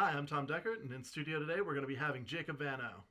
Hi, I'm Tom Deckert, and in studio today we're going to be having Jacob Vanknowe.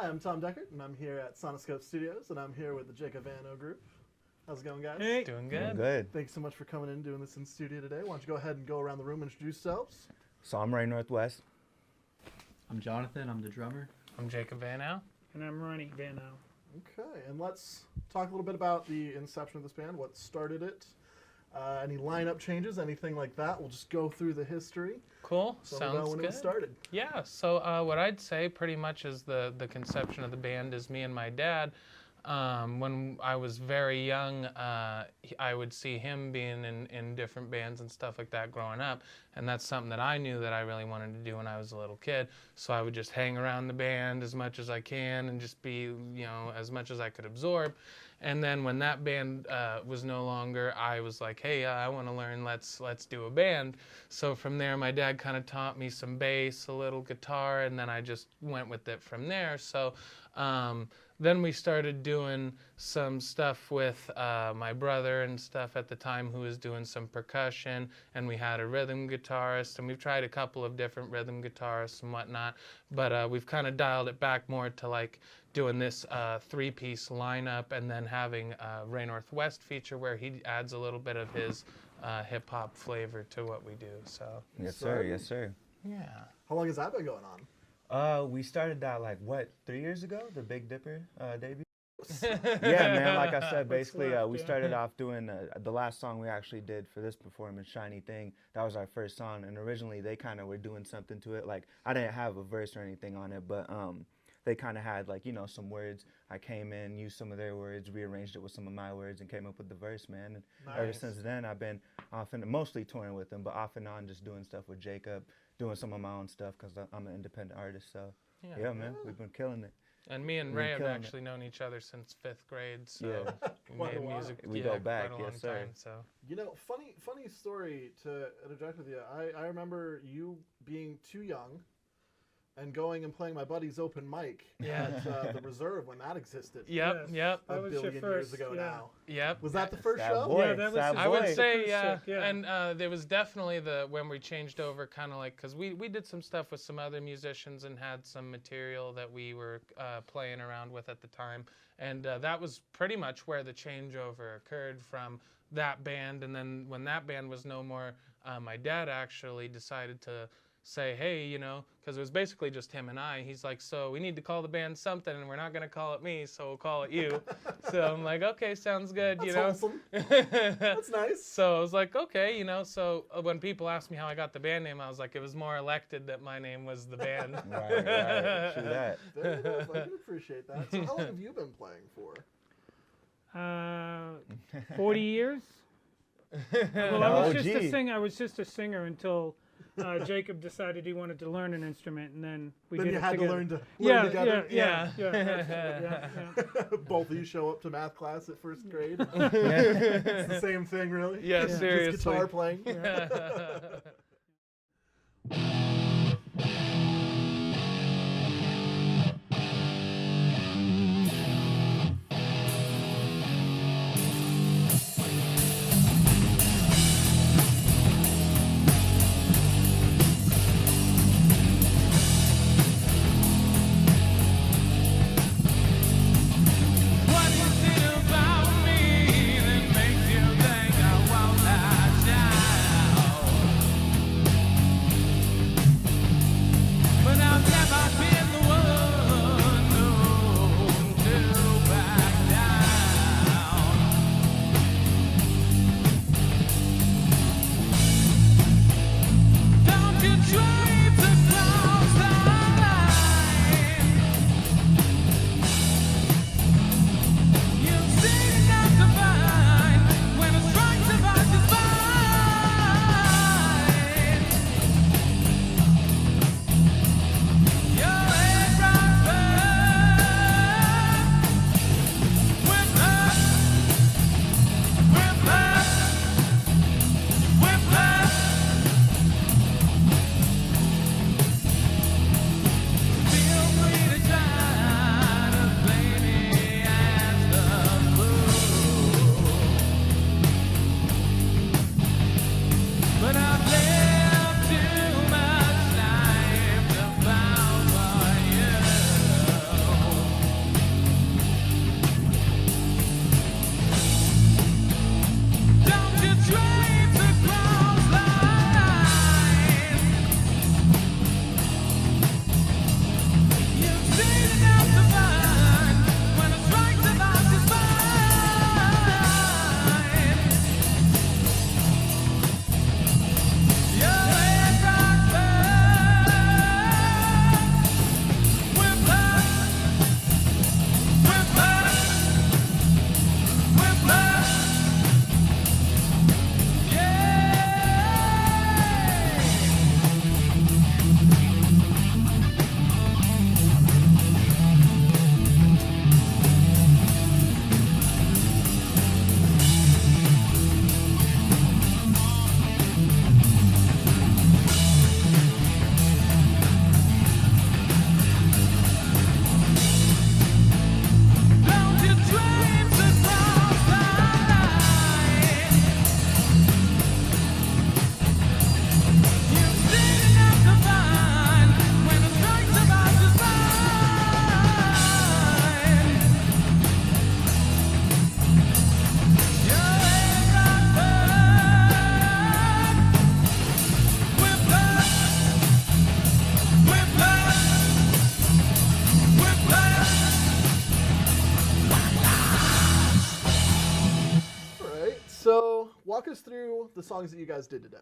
Hi, I'm Tom Deckert, and I'm here at Soniscope Studios, and I'm here with the Jacob Vanknowe group. How's it going, guys? Hey. Doing good. Doing good. Thanks so much for coming in and doing this in studio today. Why don't you go ahead and go around the room and introduce yourselves? So I'm Ray Northwest. I'm Jonathan, I'm the drummer. I'm Jacob Vanknowe. And I'm Ronnie Vanknowe. Okay, and let's talk a little bit about the inception of this band, what started it, any lineup changes, anything like that. We'll just go through the history. Cool. So Sounds when good. it started. Yeah. So what I'd say pretty much is the conception of the band is me and my dad. When I was very young, I would see him being in different bands and stuff like that growing up, and that's something that I knew that I really wanted to do when I was a little kid. So I would just hang around the band as much as I can and just be, as much as I could absorb. And then when that band was no longer, I was like, hey, I want to learn, let's do a band. So from there, my dad kind of taught me some bass, a little guitar, and then I just went with it from there. So then we started doing some stuff with my brother and stuff at the time who was doing some percussion, and we had a rhythm guitarist, and we've tried a couple of different rhythm guitarists and whatnot, but we've kind of dialed it back more to like doing this three-piece lineup and then having Ray Northwest feature where he adds a little bit of his hip-hop flavor to what we do. So Yes, sir. Yes, sir. yeah. How long has that been going on? We started that 3 years ago, the Big Dipper debut. Yeah, man. Like I said, basically, we started off doing the last song we actually did for this performance, "Shiny Thing." That was our first song, and originally they kind of were doing something to it. Like I didn't have a verse or anything on it, but they kind of had some words. I came in, used some of their words, rearranged it with some of my words, and came up with the verse, man. And ever since then, I've been mostly touring with them, but off and on just doing stuff with Jacob, doing some of my own stuff because I'm an independent artist. So yeah, man, we've been killing it. And me and Ray have actually known each other since 5th grade, so we Quite a made while. music. We go back, quite a long yes, sir. time, so. Funny story to interject with you. I remember you being too young and going and playing my buddy's open mic at the Reserve when that existed. Yep. That A was your billion years first, ago now. Yep. Was that the first Sad show? boy, Yeah, that was sad his I would boy. say, First yeah. sick, And there was definitely when we changed over kind of like, because we did some stuff with some other musicians and had some material that we were playing around with at the time. And that was pretty much where the changeover occurred from that band. And then when that band was no more, my dad actually decided to say, hey, because it was basically just him and I. He's like, so we need to call the band something, and we're not going to call it me, so we'll call it you. So I'm like, okay, sounds good, That's wholesome. That's nice. So I was like, okay, so when people asked me how I got the band name, I was like, it was more elected that my name was the band. Right. True that. Fair enough. I can appreciate that. So how long have you been playing for? 40 years. Well, I was just a singer until Jacob decided he wanted to learn an instrument, and then we Then did you it had together. to learn to learn together. Yeah. Yeah. Both of you show up to math class at first grade. It's the same thing, really. Yeah, Just seriously. guitar playing. walk us through the songs that you guys did today.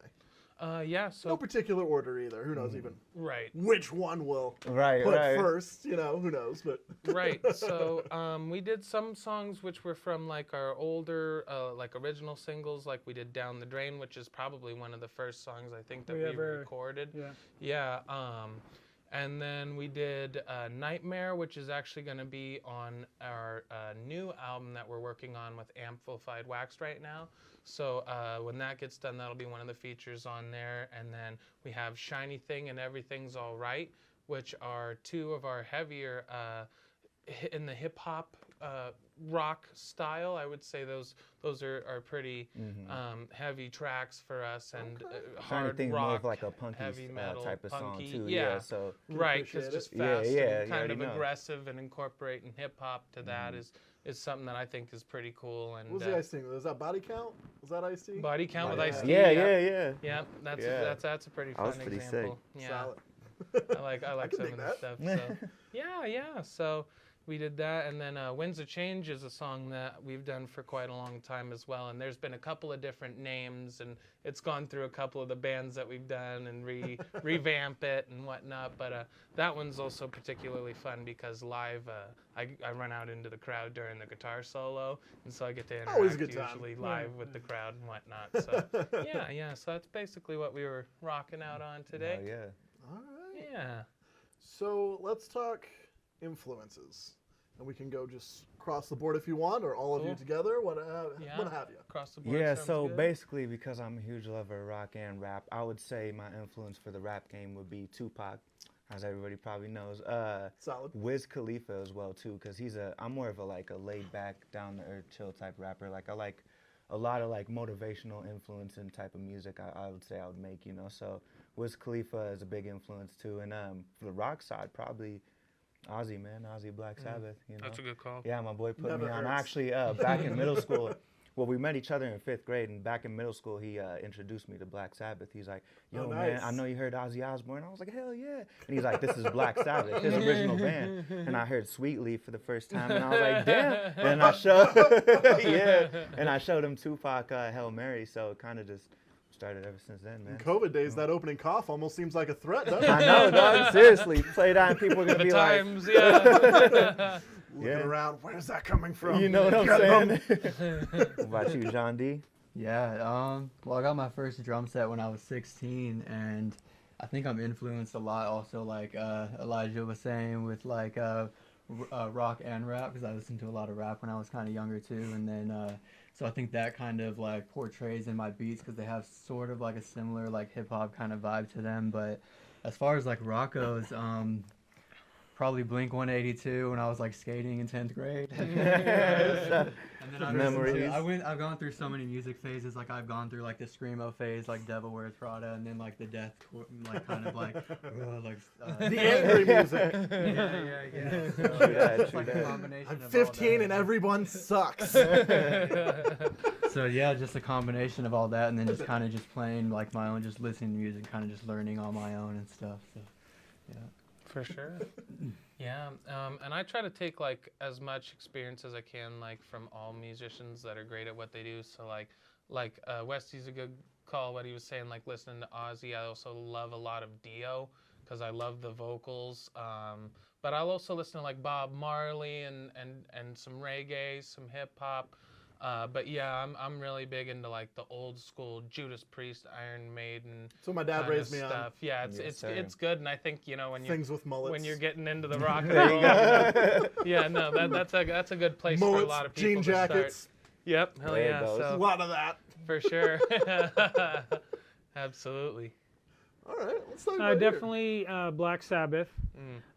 Yeah, so No particular order either. Who knows even right. which one will Right, put right. first? You know, who knows? But Right. So we did some songs which were from like our older, like original singles, like we did "Down the Drain," which is probably one of the first songs I think that we ever recorded. Yeah. Yeah. And then we did "Nightmare," which is actually going to be on our new album that we're working on with Amplified Wax right now. So when that gets done, that'll be one of the features on there. And then we have "Shiny Thing" and "Everything's All Right," which are two of our heavier in the hip hop rock style. I would say those are pretty heavy tracks for us, and hard Thing rock, more of like a punky heavy metal type of punky, song too. yeah. So Right, because just Yeah, fast yeah, and you kind already of know. aggressive, and incorporating hip hop to that is something that I think is pretty cool. And what was the Ice-T? Was that Body Count? Was that Ice-T? Body Count with Yeah. Ice-T. Yeah. Yeah, that's Yeah. that's a pretty That fun was pretty sick. example. Yeah, Solid. I like can some dig of the that. stuff. So yeah. So we did that, and then "Winds of Change" is a song that we've done for quite a long time as well. And there's been a couple of different names, and it's gone through a couple of the bands that we've done and revamp it and whatnot. But that one's also particularly fun because live, I run out into the crowd during the guitar solo, and so I get to Always a interact good time. usually live with the crowd and whatnot. So yeah. So that's basically what we were rocking out on today. Oh, yeah. All right. Yeah. So let's talk influences, and we can go just across the board if you want, or all of you Cool. together. What Yeah. have you? Across the board. Yeah, sounds so good. basically, because I'm a huge lover of rock and rap, I would say my influence for the rap game would be Tupac, as everybody probably knows. Solid. Wiz Khalifa as well too, because I'm more of a laid back, down to earth, chill type rapper. Like I like a lot of like motivational influence and type of music. I would say I would make, you know. So Wiz Khalifa is a big influence too, and for the rock side, probably Ozzy, man, Ozzy Black Sabbath. You know. That's a good call. Yeah, my boy put Never me on. hurts. Actually, back in middle school, well, we met each other in 5th grade, and back in middle school, he introduced me to Black Sabbath. He's like, "Yo, Oh, man, nice. I know you heard Ozzy Osbourne." I was like, "Hell yeah!" And he's like, "This is Black Sabbath, his original band." And I heard "Sweet Leaf" for the first time, and I was like, "Damn!" And I showed him Tupac, "Hail Mary." So it kind of just started ever since then, man. In COVID days, that opening cough almost seems like a thret, doesn't it? I know, dog. Seriously, play that, and people are gonna The be like, times, yeah. Looking Yeah. around, where's that coming from? "You know what I'm Get saying?" 'em. What about you, John D? Yeah, well, I got my first drum set when I was 16, and I think I'm influenced a lot also, like Elijah was saying, with like rock and rap, because I listened to a lot of rap when I was kind of younger too, and then so I think that kind of like portrays in my beats, because they have sort of like a similar like hip hop kind of vibe to them. But as far as like rock goes, probably Blink 182 when I was like skating in 10th grade. And then I've gone through so many music phases. Like I've gone through like the screamo phase, like Devil Wears Prada, and then like the death, like kind of like The angry music. yeah. So, that, it's true like a that. combination I'm of all 15 that. and everyone sucks. So yeah, just a combination of all that, and then just kind of just playing like my own, just listening to music, kind of just learning on my own and stuff. So yeah. For sure. Yeah, and I try to take like as much experience as I can, like from all musicians that are great at what they do. So like Westy's a good call. What he was saying, like listening to Ozzy. I also love a lot of Dio because I love the vocals. But I'll also listen to like Bob Marley and some reggae, some hip hop. But yeah, I'm really big into like the old school Judas Priest, Iron Maiden. So my dad kind raised of me on stuff. Yeah, it's good, and I think when things with mullets. when you're getting into the rock and roll, yeah, no, that's a good place mullets, for a lot of people jean to start. jackets, Yep, hell There it yeah, goes. a so lot of that. for sure, absolutely. All right, let's talk about Definitely Black Sabbath.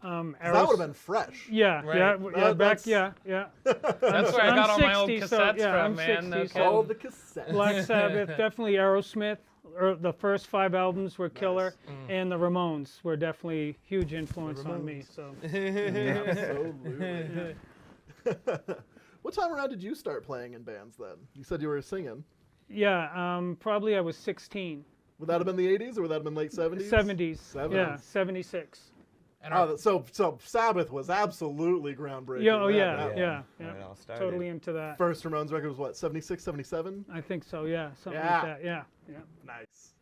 that would have been fresh. Yeah, Right. yeah, back, That's- yeah. That's where I got all my old 60, so, cassettes yeah, from, I'm man. 60, No so- kidding. All the cassettes. Black Sabbath, definitely Aerosmith. The first 5 albums were killer, and the Ramones were definitely huge influence on me. So Absolutely. What time around did you start playing in bands then? You said you were singing. yeah, probably I was 16. Would that have been the 80s or would that have been late 70s? 70s. 70s. Yeah, 76. And so Sabbath was absolutely groundbreaking. Yeah. It all started. Totally into that. First Ramones record was what, 76, 77? I think so. Yeah, something like that. Yeah. Nice.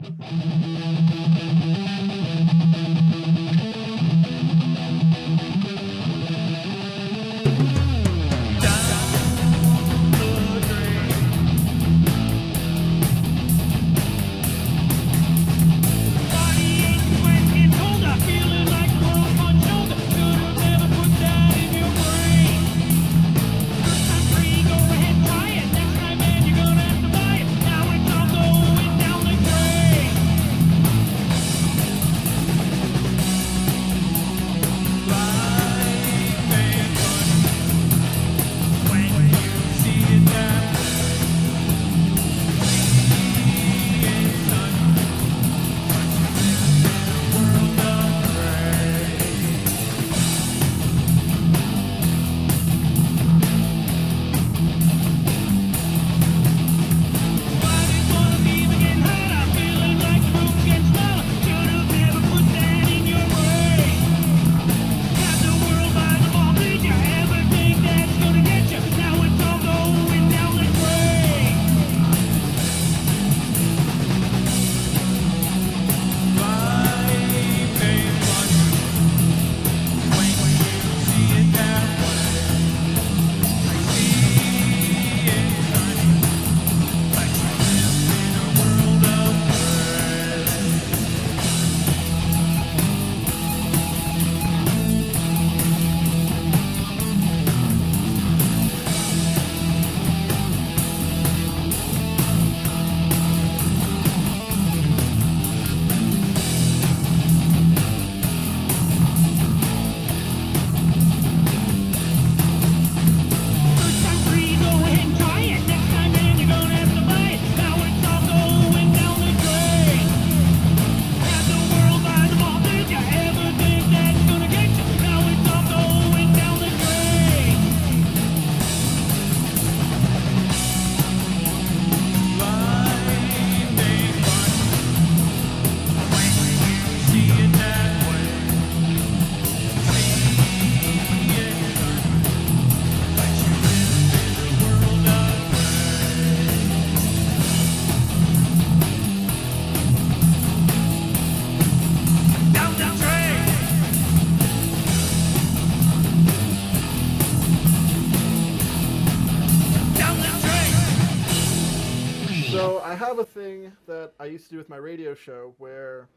I have a thing that I used to do with my radio show where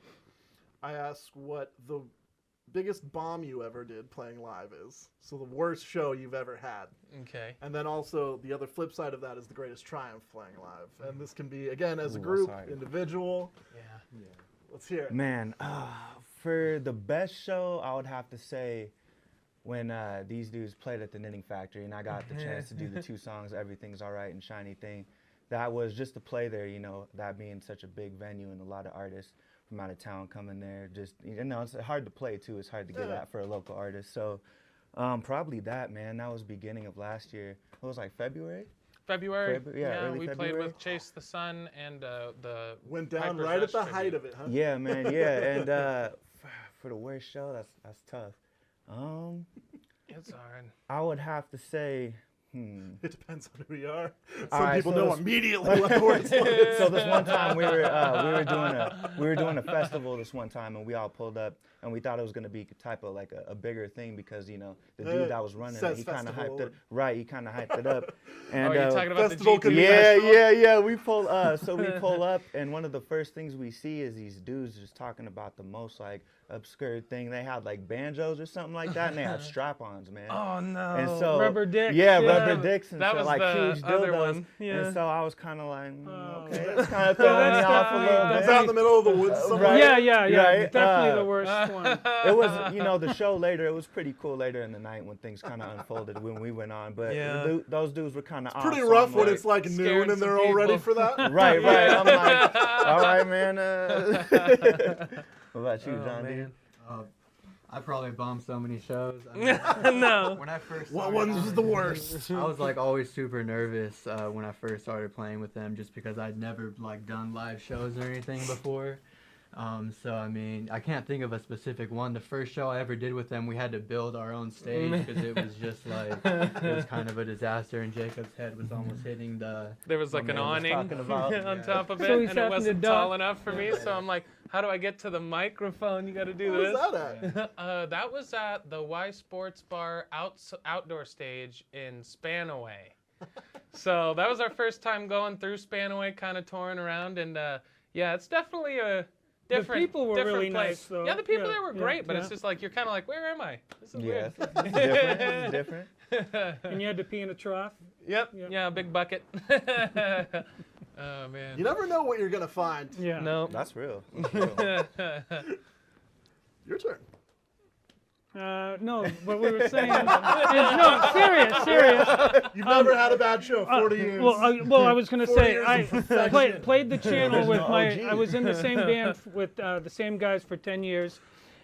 I ask what the biggest bomb you ever did playing live is. So the worst show you've ever had. Okay. And then also the other flip side of that is the greatest triumph playing live. And this can be, again, as a group, individual. Yeah. Let's hear it. Man, for the best show, I would have to say when these dudes played at the Knitting Factory and I got the chance to do the two songs, Everything's Alright and Shiny Thing. That was just to play there, you know, that being such a big venue and a lot of artists from out of town coming there. Just, you know, it's hard to play too. It's hard to get at for a local artist. So probably that, man. That was beginning of last year. It was like February? February. Yeah, we February. played with Chase the Sun and the went down Piper's right at the Rush height tribute. of it, huh? Yeah, man, yeah. And for the worst show, that's tough. It's hard. I would have to say, It depends on who you are. Some right, people so know immediately what the worst one is. So this one time we were doing a festival this one time, and we all pulled up, and we thought it was gonna be type of like a bigger thing because you know the dude that was running it, he kind of hyped it. Right, he kind of hyped it up. And you're talking about festival the GP yeah. We pull up, and one of the first things we see is these dudes just talking about the most like obscure thing. They had like banjos or something like that, and they had strap-ons, man. Oh no! And so Rubber dicks. Yeah, rubber dicks, and that so was like the huge other dildos. one. And so I was kind of like, Oh. okay, that's kind of throwing me off a little bit. It's out in the middle of the woods somewhere. Right. Yeah. Right. Definitely the worst one. It was, you know, the show later. It was pretty cool later in the night when things kind of unfolded when we went on. But those dudes were kind of Pretty rough when it's like noon and they're all ready for that. Right. I'm like, all right, man. What about you, John? Man. I probably bombed so many shows. I mean, No. when I first What started, one's the worst? I was like always super nervous when I first started playing with them, just because I'd never like done live shows or anything before. So I mean, I can't think of a specific one. The first show I ever did with them, we had to build our own stage because it was just like it was kind of a disaster, and Jacob's head was almost hitting the. There was like an awning on top of it, So he's and it having to wasn't duck. tall enough for me. So I'm like, how do I get to the microphone? You got to do Where this. was that at? That was at the Y Sports Bar outdoor stage in Spanaway. So that was our first time going through Spanaway, kind of touring around, and yeah, it's definitely a different. The people were different really place. nice, though. Yeah, the people Yeah, there were yeah, great, but yeah. it's just like you're kind of like, where am I? This is Yeah, weird. it's different. It's different. And you had to pee in a trough. Yep. Yep. Yeah, big bucket. Oh man. You never know what you're gonna find. Yeah. No. That's real. That's real. Your turn. No, what we were saying is, no, serious. You've never had a bad show. 40 years. Well, I was gonna 40 say years I of perfection. played the channel with Original my. OG. I was in the same band with the same guys for 10 years,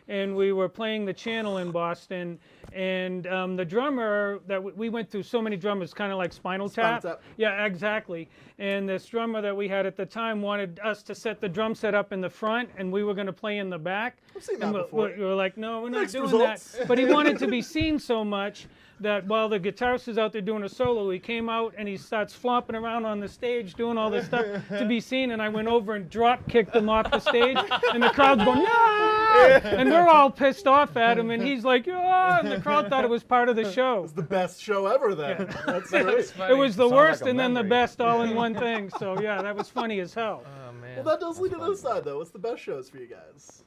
and we were playing the channel in Boston. And the drummer that we went through so many drummers, kind of like Spinal Tap. Tap. Yeah, exactly. And this drummer that we had at the time wanted us to set the drum set up in the front, and we were going to play in the back. I've seen And that before. we were like, no, we're not Mixed doing results. that. But he wanted to be seen so much that while the guitarist is out there doing a solo, he came out and he starts flopping around on the stage doing all this stuff to be seen. And I went over and drop kicked him off the stage, and the crowd's going, yeah! And we're all pissed off at him, and he's like, yeah! And the crowd thought it was part of the show. It's the best show ever then. That's great. It was the Sounds worst like a and then the memory. best all in one thing. So yeah, that was funny as hell. Oh man. Well, that does lead to this side though. What's the best shows for you guys?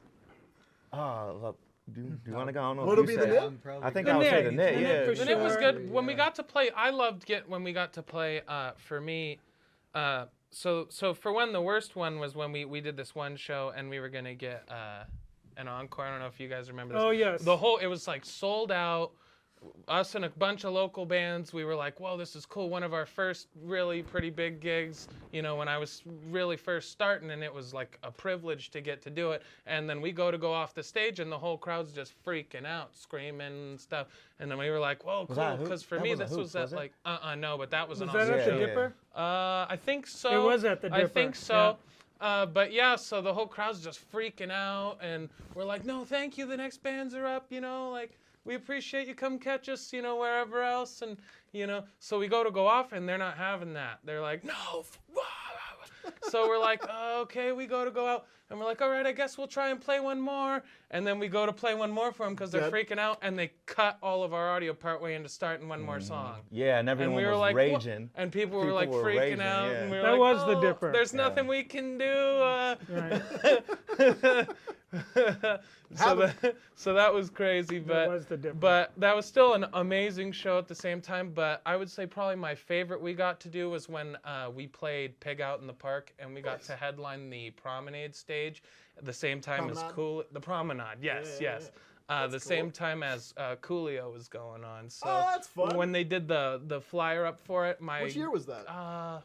Look, do you want to go? I don't know What'll if be you the say. nip? I think The I would say Knit. the knit. The Yeah. Knit for And it was sure. good when we got to play. I loved when we got to play. For me, so for one, the worst one was when we did this one show and we were gonna get an encore. I don't know if you guys remember this. Oh, yes. It was like sold out. Us and a bunch of local bands, we were like, whoa, this is cool. One of our first really pretty big gigs, you know, when I was really first starting, and it was like a privilege to get to do it. And then we go off the stage, and the whole crowd's just freaking out, screaming and stuff. And then we were like, whoa, Was that cool. Hoops? Because for That me, wasn't this was Hoops, at was it? like, no, but that was an Was that awesome at the show. Yeah. Dipper? I think so. It was at the I Dipper, think so. But yeah, so the whole crowd's just freaking out, and we're like, no, thank you. The next bands are up, you know, like, we appreciate you. Come catch us, you know, wherever else. And, you know, so we go off, and they're not having that. They're like, no. So we're like, okay, we go out. And we're like, all right, I guess we'll try and play one more. And then we go to play one more for them because they're Good. freaking out. And they cut all of our audio partway into starting one more song. Yeah, and everyone And we were was like, "What?" raging. And people were like freaking raging, out. yeah. And we were That like, was the "Oh, Dipper." There's Yeah. nothing we can do. Right. So that was crazy, That was the Dipper. but that was still an amazing show at the same time. But I would say probably my favorite we got to do was when we played Pig Out in the Park, and we got to headline the Promenade stage at the same time as Promenade? The Promenade. Yes, Yeah, yes. That's The cool. same time as Coolio was going on. So Oh, that's fun. when they did the flyer up for it, Which year was that?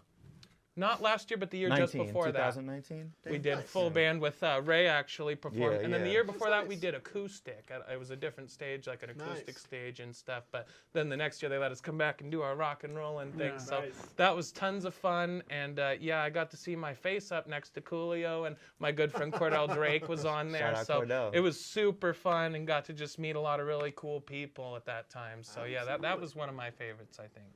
not last year, but the year just before that. 2019. We did Nice. full band with Ray actually performed, Yeah, and then the yeah. year before that Nice. we did acoustic. It was a different stage, like an acoustic Nice. stage and stuff. But then the next year they let us come back and do our rock and roll and things. Yeah. So Nice. that was tons of fun, and yeah, I got to see my face up next to Coolio, and my good friend Cordell Drake was on there. Shout out So Cordell. it was super fun, and got to just meet a lot of really cool people at that time. So yeah, that Absolutely. was one of my favorites, I think.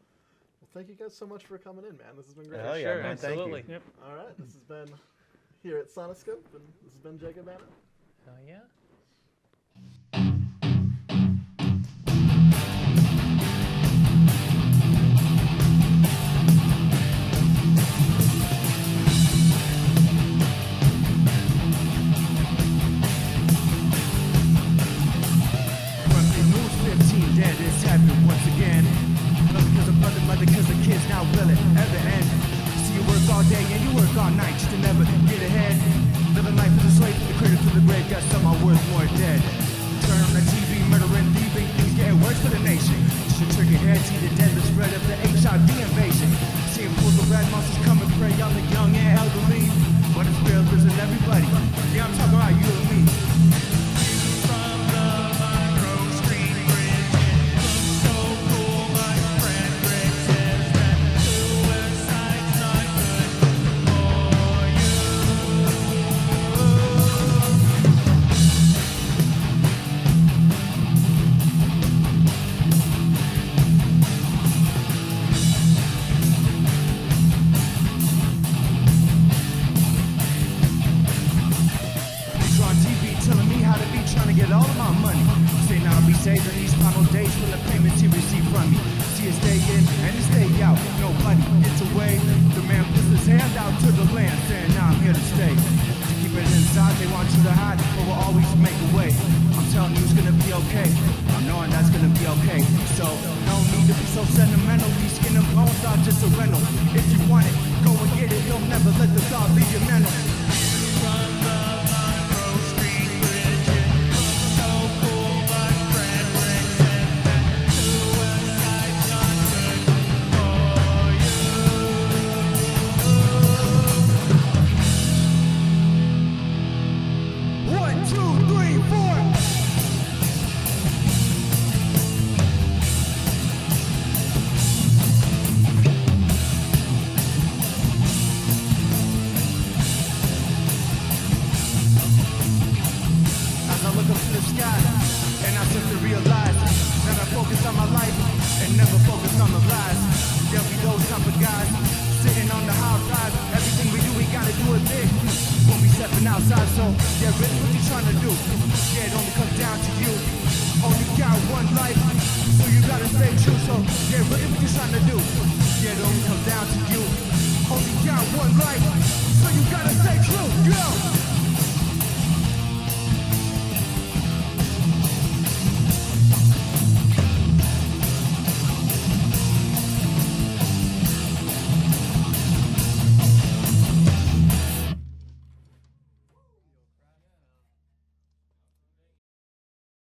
Well, thank you guys so much for coming in, man. This has been great. Hell yeah, Sure, man. Thank you. absolutely. Yep. All right, this has been here at Soniscope, and this has been Jacob Vanknowe. Hell yeah. Monthly News 15 dead, it's happening once again. Not because of brother, mother, because the kids not will it ever end. See, you work all day and you work all night just to never get ahead. Living life as a slave from the cradle to the grave, got some are worth more dead. Turn on the TV, murdering, thieving, things getting worse for the nation. Should trigger head, see the deadly spread of the HIV invasion. Seeing pools of red monsters come and prey on the young and elderly. But it's real, listen everybody. Yeah, I'm talking about you and me. just from the payments he received from me. See his day in and his day out. Nobody gets away. The man puts his hand out to the land, saying, "Now I'm here to stay." To keep it inside, they want you to hide, but we'll always make a way. I'm telling you it's gonna be okay. I'm knowing that's gonna be okay. So no need to be so sentimental. These skin and bones are just a rental. If you want it, go and get it. Don't never let the thought leave your mental. And I start to realize that I focus on my life and never focus on the lies. There'll be those type of guys sitting on the high rise. Everything we do, we gotta do it big when we stepping outside. So yeah, really what you trying to do? Yeah, it only comes down to you. Only got one life, so you gotta stay true. So yeah, really what you trying to do? Yeah, it only comes down to you. Only got one life, so you gotta stay true. Yo!